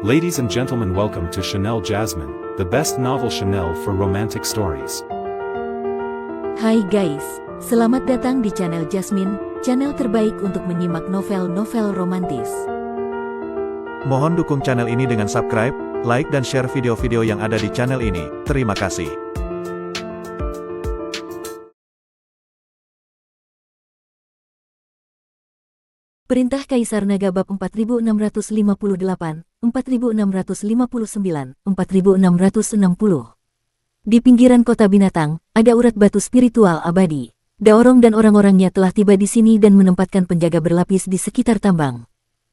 Ladies and gentlemen, welcome to Chanel Jasmine, the best novel Chanel for romantic stories. Hai guys, selamat datang di channel Jasmine, channel terbaik untuk menyimak novel-novel romantis. Mohon dukung channel ini dengan subscribe, like dan share video-video yang ada di channel ini. Terima kasih. Perintah Kaisar Naga bab 4658, 4659, 4660. Di pinggiran kota binatang, ada urat batu spiritual abadi. Daorong dan orang-orangnya telah tiba di sini dan menempatkan penjaga berlapis di sekitar tambang.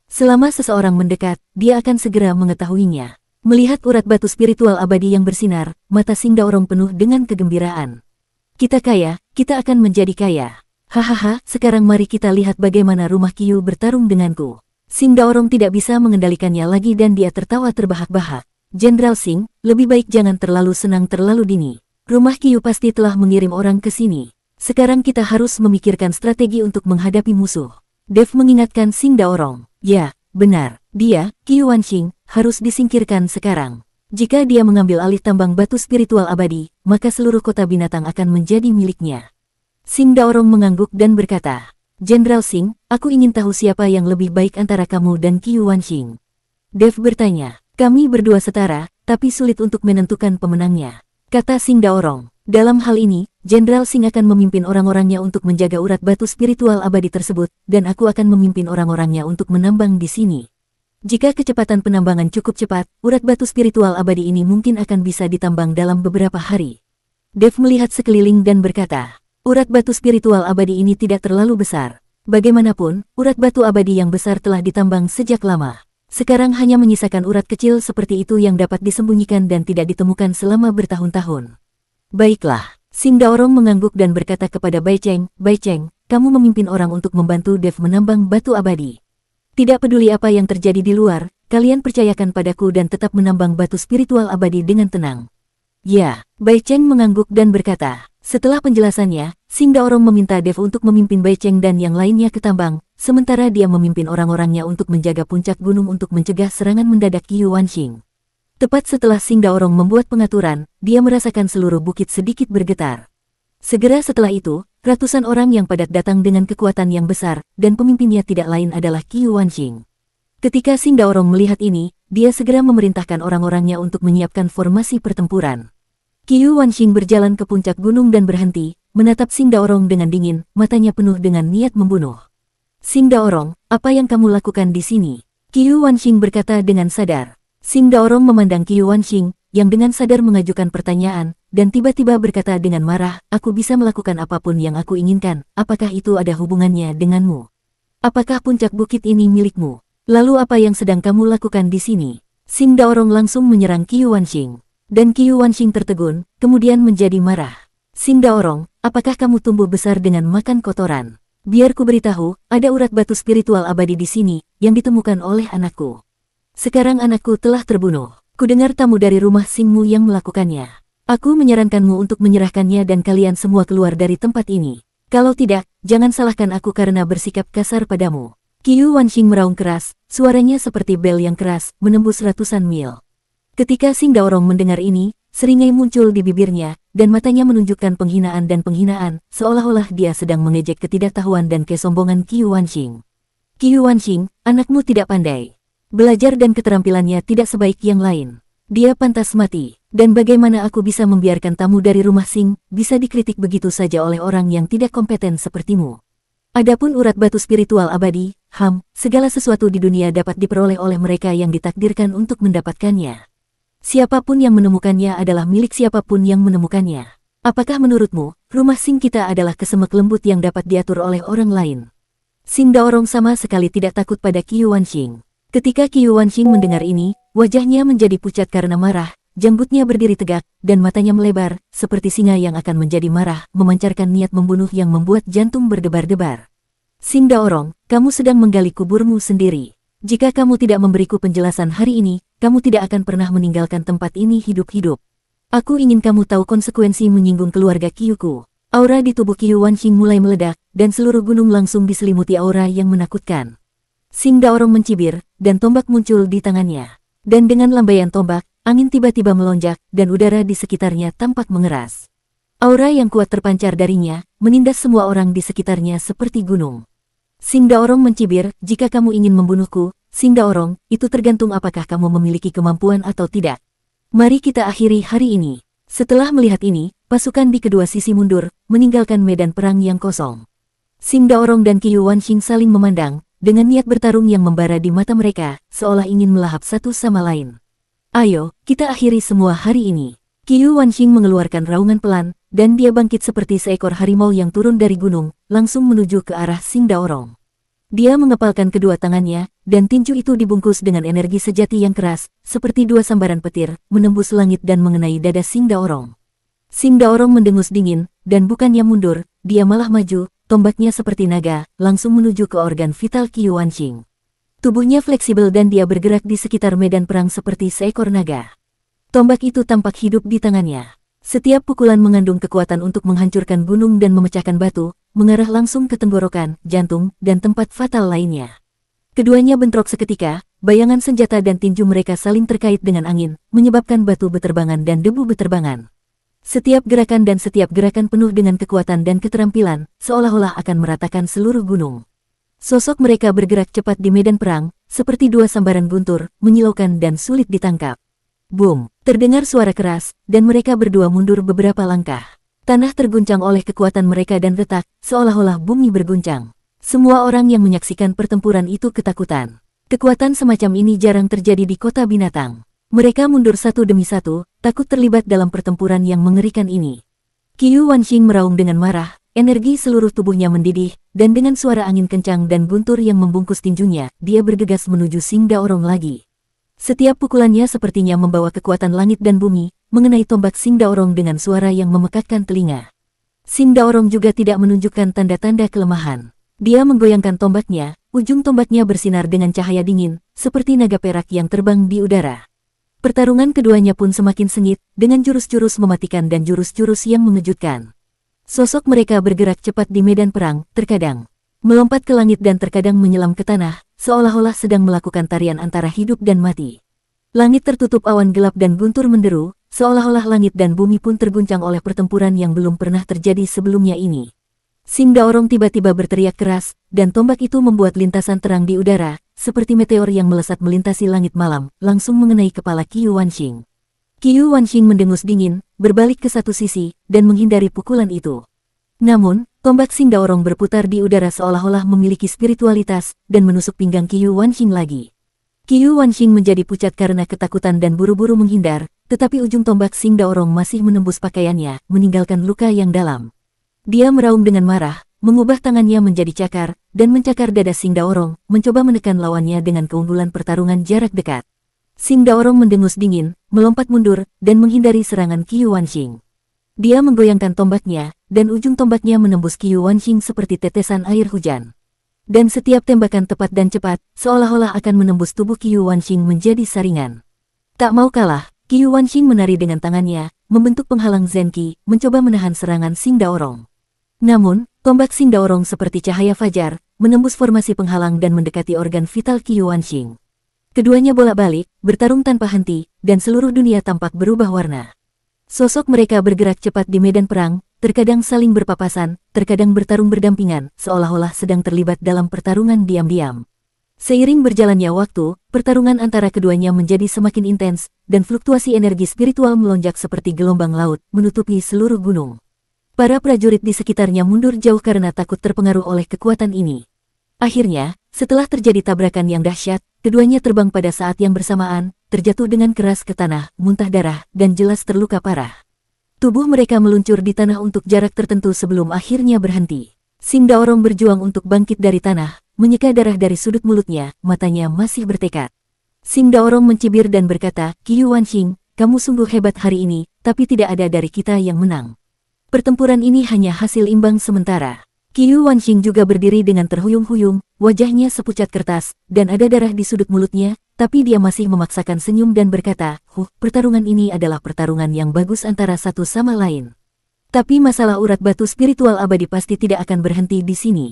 Selama seseorang mendekat, dia akan segera mengetahuinya. Melihat urat batu spiritual abadi yang bersinar, mata Sing Daorong penuh dengan kegembiraan. Kita kaya, kita akan menjadi kaya. Hahaha, sekarang mari kita lihat bagaimana rumah Qiu bertarung denganku. Sing Daorong tidak bisa mengendalikannya lagi dan dia tertawa terbahak-bahak. Jenderal Sing, lebih baik jangan terlalu senang terlalu dini. Rumah Qiu pasti telah mengirim orang ke sini. Sekarang kita harus memikirkan strategi untuk menghadapi musuh. Dev mengingatkan Sing Daorong. Ya, benar. Dia, Qiu Wanxing, harus disingkirkan sekarang. Jika dia mengambil alih tambang batu spiritual abadi, maka seluruh kota binatang akan menjadi miliknya. Sing Daorong mengangguk dan berkata, Jenderal Sing, aku ingin tahu siapa yang lebih baik antara kamu dan Qiu Wanxing. Dev bertanya, kami berdua setara, tapi sulit untuk menentukan pemenangnya. Kata Sing Daorong, dalam hal ini, Jenderal Sing akan memimpin orang-orangnya untuk menjaga urat batu spiritual abadi tersebut, dan aku akan memimpin orang-orangnya untuk menambang di sini. Jika kecepatan penambangan cukup cepat, urat batu spiritual abadi ini mungkin akan bisa ditambang dalam beberapa hari. Dev melihat sekeliling dan berkata, urat batu spiritual abadi ini tidak terlalu besar. Bagaimanapun, urat batu abadi yang besar telah ditambang sejak lama. Sekarang hanya menyisakan urat kecil seperti itu yang dapat disembunyikan dan tidak ditemukan selama bertahun-tahun. Baiklah, Sing Daorong mengangguk dan berkata kepada Bai Cheng, kamu memimpin orang untuk membantu Dev menambang batu abadi. Tidak peduli apa yang terjadi di luar, kalian percayakan padaku dan tetap menambang batu spiritual abadi dengan tenang. Ya, Bai Cheng mengangguk dan berkata, setelah penjelasannya, Sing Daorong meminta Dev untuk memimpin Bai Cheng dan yang lainnya ke tambang, sementara dia memimpin orang-orangnya untuk menjaga puncak gunung untuk mencegah serangan mendadak Qiu Wanxing. Tepat setelah Sing Daorong membuat pengaturan, dia merasakan seluruh bukit sedikit bergetar. Segera setelah itu, ratusan orang yang padat datang dengan kekuatan yang besar, dan pemimpinnya tidak lain adalah Qiu Wanxing. Ketika Sing Daorong melihat ini, dia segera memerintahkan orang-orangnya untuk menyiapkan formasi pertempuran. Qiu Wanxing berjalan ke puncak gunung dan berhenti, menatap Sing Daorong dengan dingin, matanya penuh dengan niat membunuh. Sing Daorong, apa yang kamu lakukan di sini? Qiu Wanxing berkata dengan sadar. Sing Daorong memandang Qiu Wanxing, yang dengan sadar mengajukan pertanyaan, dan tiba-tiba berkata dengan marah, aku bisa melakukan apapun yang aku inginkan, apakah itu ada hubungannya denganmu? Apakah puncak bukit ini milikmu? Lalu apa yang sedang kamu lakukan di sini? Sing Daorong langsung menyerang Qiu Wanxing. Dan Qiu Wanxing tertegun, kemudian menjadi marah. Sing Daorong, apakah kamu tumbuh besar dengan makan kotoran? Biar ku beritahu, ada urat batu spiritual abadi di sini, yang ditemukan oleh anakku. Sekarang anakku telah terbunuh. Kudengar tamu dari rumah Singmu yang melakukannya. Aku menyarankanmu untuk menyerahkannya dan kalian semua keluar dari tempat ini. Kalau tidak, jangan salahkan aku karena bersikap kasar padamu. Qiu Wanxing meraung keras, suaranya seperti bel yang keras, menembus ratusan mil. Ketika Sing Daorong mendengar ini, seringai muncul di bibirnya, dan matanya menunjukkan penghinaan dan penghinaan, seolah-olah dia sedang mengejek ketidaktahuan dan kesombongan Qiu Wanxing. Qiu Wanxing, anakmu tidak pandai. Belajar dan keterampilannya tidak sebaik yang lain. Dia pantas mati, dan bagaimana aku bisa membiarkan tamu dari rumah Sing, bisa dikritik begitu saja oleh orang yang tidak kompeten sepertimu. Adapun urat batu spiritual abadi, segala sesuatu di dunia dapat diperoleh oleh mereka yang ditakdirkan untuk mendapatkannya. Siapapun yang menemukannya adalah milik siapapun yang menemukannya. Apakah menurutmu, rumah Sing kita adalah kesemek lembut yang dapat diatur oleh orang lain? Sing Daorong sama sekali tidak takut pada Qiu Wanxing. Ketika Qiu Wanxing mendengar ini, wajahnya menjadi pucat karena marah, janggutnya berdiri tegak, dan matanya melebar, seperti singa yang akan menjadi marah, memancarkan niat membunuh yang membuat jantung berdebar-debar. Sing Daorong, kamu sedang menggali kuburmu sendiri. Jika kamu tidak memberiku penjelasan hari ini, kamu tidak akan pernah meninggalkan tempat ini hidup-hidup. Aku ingin kamu tahu konsekuensi menyinggung keluarga Qiuku. Aura di tubuh Qiu Wanxing mulai meledak, dan seluruh gunung langsung diselimuti aura yang menakutkan. Sing Daorong mencibir, dan tombak muncul di tangannya. Dan dengan lambaian tombak, angin tiba-tiba melonjak, dan udara di sekitarnya tampak mengeras. Aura yang kuat terpancar darinya, menindas semua orang di sekitarnya seperti gunung. Sing Daorong mencibir, jika kamu ingin membunuhku, Sing Daorong, itu tergantung apakah kamu memiliki kemampuan atau tidak. Mari kita akhiri hari ini. Setelah melihat ini, pasukan di kedua sisi mundur, meninggalkan medan perang yang kosong. Sing Daorong dan Qiyu Wanxing saling memandang, dengan niat bertarung yang membara di mata mereka, seolah ingin melahap satu sama lain. Ayo, kita akhiri semua hari ini. Qiyu Wanxing mengeluarkan raungan pelan, dan dia bangkit seperti seekor harimau yang turun dari gunung, langsung menuju ke arah Sing Daorong. Dia mengepalkan kedua tangannya, dan tinju itu dibungkus dengan energi sejati yang keras, seperti dua sambaran petir, menembus langit dan mengenai dada Sing Daorong. Sing Daorong mendengus dingin, dan bukannya mundur, dia malah maju, tombaknya seperti naga, langsung menuju ke organ vital Qiyu Wanxing. Tubuhnya fleksibel dan dia bergerak di sekitar medan perang seperti seekor naga. Tombak itu tampak hidup di tangannya. Setiap pukulan mengandung kekuatan untuk menghancurkan gunung dan memecahkan batu, mengarah langsung ke tenggorokan, jantung, dan tempat fatal lainnya. Keduanya bentrok seketika, bayangan senjata dan tinju mereka saling terkait dengan angin, menyebabkan batu beterbangan dan debu beterbangan. Setiap gerakan dan setiap gerakan penuh dengan kekuatan dan keterampilan, seolah-olah akan meratakan seluruh gunung. Sosok mereka bergerak cepat di medan perang, seperti dua sambaran guntur, menyilaukan dan sulit ditangkap. Boom! Terdengar suara keras, dan mereka berdua mundur beberapa langkah. Tanah terguncang oleh kekuatan mereka dan retak, seolah-olah bumi berguncang. Semua orang yang menyaksikan pertempuran itu ketakutan. Kekuatan semacam ini jarang terjadi di kota binatang. Mereka mundur satu demi satu, takut terlibat dalam pertempuran yang mengerikan ini. Qiyu Wanxing meraung dengan marah, energi seluruh tubuhnya mendidih, dan dengan suara angin kencang dan guntur yang membungkus tinjunya, dia bergegas menuju Sing Daorong lagi. Setiap pukulannya sepertinya membawa kekuatan langit dan bumi, mengenai tombak Sing Daorong dengan suara yang memekakkan telinga. Sing Daorong juga tidak menunjukkan tanda-tanda kelemahan. Dia menggoyangkan tombaknya, ujung tombaknya bersinar dengan cahaya dingin, seperti naga perak yang terbang di udara. Pertarungan keduanya pun semakin sengit, dengan jurus-jurus mematikan dan jurus-jurus yang mengejutkan. Sosok mereka bergerak cepat di medan perang, terkadang melompat ke langit dan terkadang menyelam ke tanah, seolah-olah sedang melakukan tarian antara hidup dan mati. Langit tertutup awan gelap dan guntur menderu, seolah-olah langit dan bumi pun terguncang oleh pertempuran yang belum pernah terjadi sebelumnya ini. Sing Daorong tiba-tiba berteriak keras, dan tombak itu membuat lintasan terang di udara, seperti meteor yang melesat melintasi langit malam, langsung mengenai kepala Qiyu Wanxing. Qiyu Wanxing mendengus dingin, berbalik ke satu sisi, dan menghindari pukulan itu. Namun, tombak Sing Daorong berputar di udara seolah-olah memiliki spiritualitas, dan menusuk pinggang Qiyu Wanxing lagi. Qiyu Wanxing menjadi pucat karena ketakutan dan buru-buru menghindar, tetapi ujung tombak Sing Daorong masih menembus pakaiannya, meninggalkan luka yang dalam. Dia meraung dengan marah, mengubah tangannya menjadi cakar, dan mencakar dada Sing Daorong, mencoba menekan lawannya dengan keunggulan pertarungan jarak dekat. Sing Daorong mendengus dingin, melompat mundur, dan menghindari serangan Qiyu Wanxing. Dia menggoyangkan tombaknya, dan ujung tombaknya menembus Qiyu Wanxing seperti tetesan air hujan. Dan setiap tembakan tepat dan cepat, seolah-olah akan menembus tubuh Qiyu Wanxing menjadi saringan. Tak mau kalah, Qiyu Wanxing menari dengan tangannya, membentuk penghalang Zenki, mencoba menahan serangan Sing Daorong. Namun, tombak Sing Daorong seperti cahaya fajar, menembus formasi penghalang dan mendekati organ vital Qiyu Wanxing. Keduanya bolak-balik, bertarung tanpa henti, dan seluruh dunia tampak berubah warna. Sosok mereka bergerak cepat di medan perang, terkadang saling berpapasan, terkadang bertarung berdampingan, seolah-olah sedang terlibat dalam pertarungan diam-diam. Seiring berjalannya waktu, pertarungan antara keduanya menjadi semakin intens, dan fluktuasi energi spiritual melonjak seperti gelombang laut, menutupi seluruh gunung. Para prajurit di sekitarnya mundur jauh karena takut terpengaruh oleh kekuatan ini. Akhirnya, setelah terjadi tabrakan yang dahsyat, keduanya terbang pada saat yang bersamaan, terjatuh dengan keras ke tanah, muntah darah, dan jelas terluka parah. Tubuh mereka meluncur di tanah untuk jarak tertentu sebelum akhirnya berhenti. Sing Daorong berjuang untuk bangkit dari tanah, menyeka darah dari sudut mulutnya, matanya masih bertekad. Sing Daorong mencibir dan berkata, Qiyu Wanxing, kamu sungguh hebat hari ini, tapi tidak ada dari kita yang menang. Pertempuran ini hanya hasil imbang sementara. Qiyu Wanxing juga berdiri dengan terhuyung-huyung, wajahnya sepucat kertas, dan ada darah di sudut mulutnya, tapi dia masih memaksakan senyum dan berkata, pertarungan ini adalah pertarungan yang bagus antara satu sama lain. Tapi masalah urat batu spiritual abadi pasti tidak akan berhenti di sini.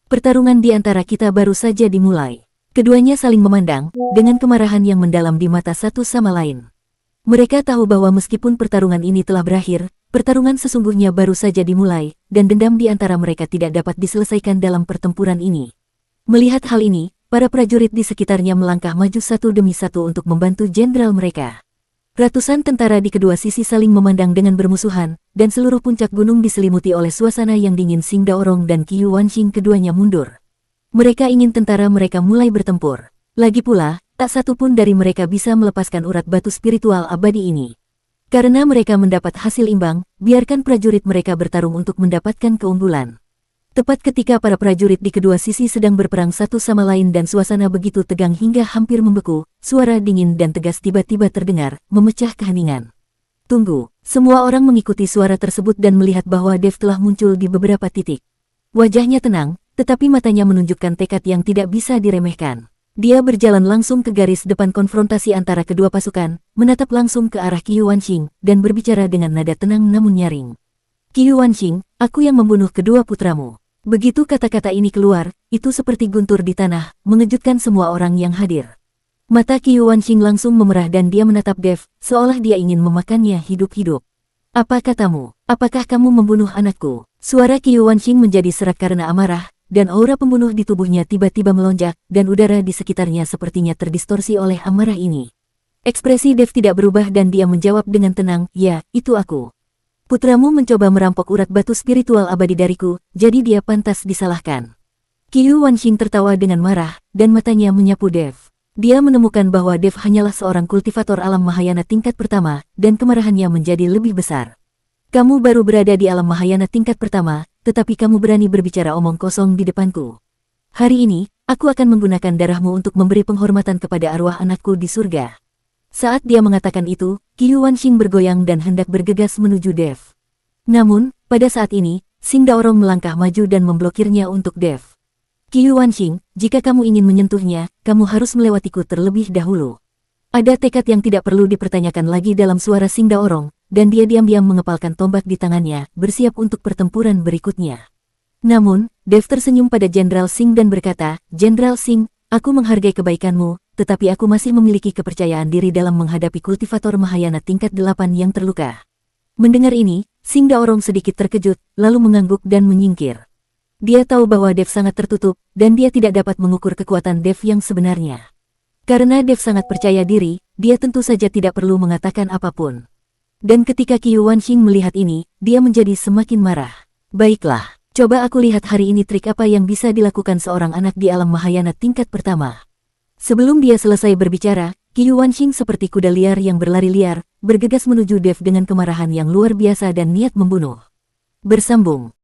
Pertarungan di antara kita baru saja dimulai. Keduanya saling memandang, dengan kemarahan yang mendalam di mata satu sama lain. Mereka tahu bahwa meskipun pertarungan ini telah berakhir, pertarungan sesungguhnya baru saja dimulai, dan dendam di antara mereka tidak dapat diselesaikan dalam pertempuran ini. Melihat hal ini, para prajurit di sekitarnya melangkah maju satu demi satu untuk membantu jenderal mereka. Ratusan tentara di kedua sisi saling memandang dengan bermusuhan, dan seluruh puncak gunung diselimuti oleh suasana yang dingin. Xing Daorong dan Qiu Wanxing keduanya mundur. Mereka ingin tentara mereka mulai bertempur. Lagi pula, tak satu pun dari mereka bisa melepaskan urat batu spiritual abadi ini. Karena mereka mendapat hasil imbang, biarkan prajurit mereka bertarung untuk mendapatkan keunggulan. Tepat ketika para prajurit di kedua sisi sedang berperang satu sama lain dan suasana begitu tegang hingga hampir membeku, suara dingin dan tegas tiba-tiba terdengar, memecah keheningan. Tunggu, semua orang mengikuti suara tersebut dan melihat bahwa Dev telah muncul di beberapa titik. Wajahnya tenang, tetapi matanya menunjukkan tekad yang tidak bisa diremehkan. Dia berjalan langsung ke garis depan konfrontasi antara kedua pasukan, menatap langsung ke arah Qiu Wanxing, dan berbicara dengan nada tenang namun nyaring. Qiu Wanxing, aku yang membunuh kedua putramu. Begitu kata-kata ini keluar, itu seperti guntur di tanah, mengejutkan semua orang yang hadir. Mata Qiu Wanxing langsung memerah dan dia menatap Dev, seolah dia ingin memakannya hidup-hidup. Apa katamu? Apakah kamu membunuh anakku? Suara Qiu Wanxing menjadi serak karena amarah, dan aura pembunuh di tubuhnya tiba-tiba melonjak, dan udara di sekitarnya sepertinya terdistorsi oleh amarah ini. Ekspresi Dev tidak berubah dan dia menjawab dengan tenang, ya, itu aku. Putramu mencoba merampok urat batu spiritual abadi dariku, jadi dia pantas disalahkan. Qiu Wanxing tertawa dengan marah, dan matanya menyapu Dev. Dia menemukan bahwa Dev hanyalah seorang kultivator alam Mahayana tingkat pertama, dan kemarahannya menjadi lebih besar. Kamu baru berada di alam Mahayana tingkat pertama, tetapi kamu berani berbicara omong kosong di depanku. Hari ini, aku akan menggunakan darahmu untuk memberi penghormatan kepada arwah anakku di surga. Saat dia mengatakan itu, Qiu Wanxing bergoyang dan hendak bergegas menuju Dev. Namun, pada saat ini, Xing Daorong melangkah maju dan memblokirnya untuk Dev. Qiu Wanxing, jika kamu ingin menyentuhnya, kamu harus melewatiku terlebih dahulu. Ada tekad yang tidak perlu dipertanyakan lagi dalam suara Xing Daorong, dan dia diam-diam mengepalkan tombak di tangannya, bersiap untuk pertempuran berikutnya. Namun, Dev tersenyum pada Jenderal Xing dan berkata, Jenderal Xing, aku menghargai kebaikanmu, tetapi aku masih memiliki kepercayaan diri dalam menghadapi kultivator Mahayana tingkat 8 yang terluka. Mendengar ini, Xing Daorong sedikit terkejut, lalu mengangguk dan menyingkir. Dia tahu bahwa Dev sangat tertutup, dan dia tidak dapat mengukur kekuatan Dev yang sebenarnya. Karena Dev sangat percaya diri, dia tentu saja tidak perlu mengatakan apapun. Dan ketika Qiu Wanxing melihat ini, dia menjadi semakin marah. Baiklah, coba aku lihat hari ini trik apa yang bisa dilakukan seorang anak di alam Mahayana tingkat pertama. Sebelum dia selesai berbicara, Qiu Wanxing seperti kuda liar yang berlari liar, bergegas menuju Dev dengan kemarahan yang luar biasa dan niat membunuh. Bersambung.